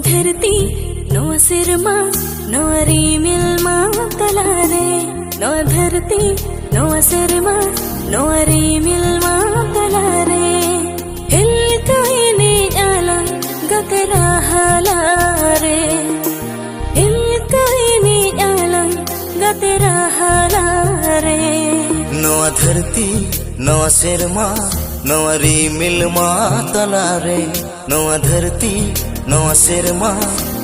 धरती नोआ सिरमा नोआ रीमिल मातलारे नोआ धरती नोआ सिरमा नोआ रीमिल मातलारे हिल कहिने आला गकरा हलारे हिल कहिने आला गकरा हलारे नोआ धरती नोआ सिरमा नोआ रीमिल मातलारे नोआ धरती नोआ सिरमा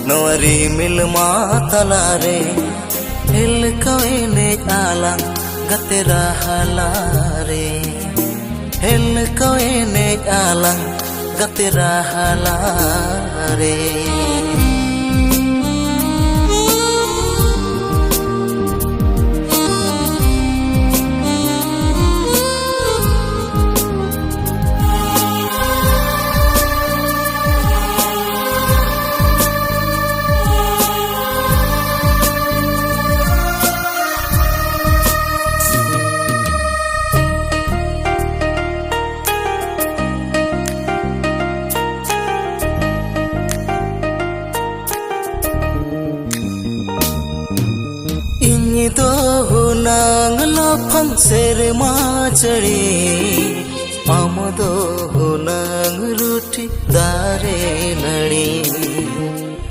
नोआ रीमिल मातलारे हिल कहिने आला गकरा हलारे हिल कहिने आला गकरा हलारे तो हुनांग लफंग सेरमा चढ़ी आम दो हुनांग रूठी दारे नड़ी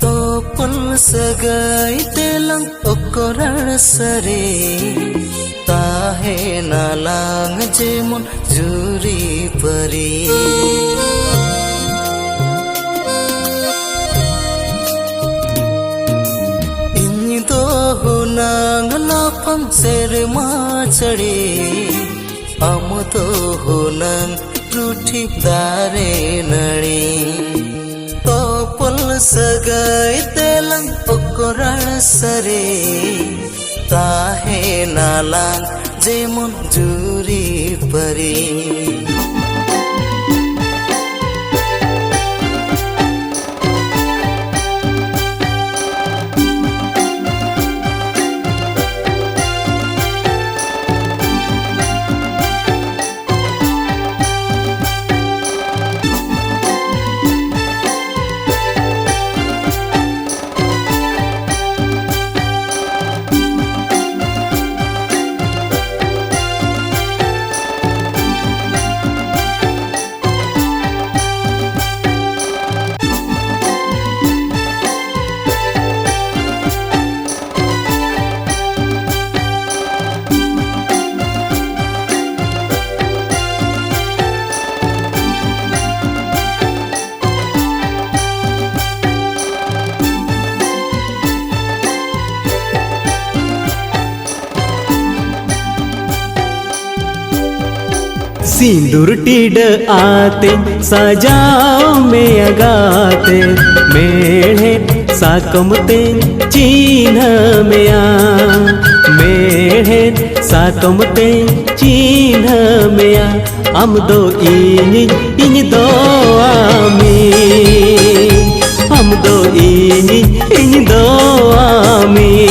तो पल सगाई तेलंग ओकरण सरे ताहे नालांग जेमन जुरी परी हुनांग लफंग सेरमा चढ़ी आम तो हुनांग रूठी दारे नड़ी तो पल सगाई तेलंग ओकरण सरे ताहे नालांग जेमन जुरी परी सिंदूर टीड आते सजाओ में अगाते मेढ़े साकमते चिन्ह में आ मेढ़े साकमते चिन्ह में आ हम दो इन दो आमी हम दो इन दो आमी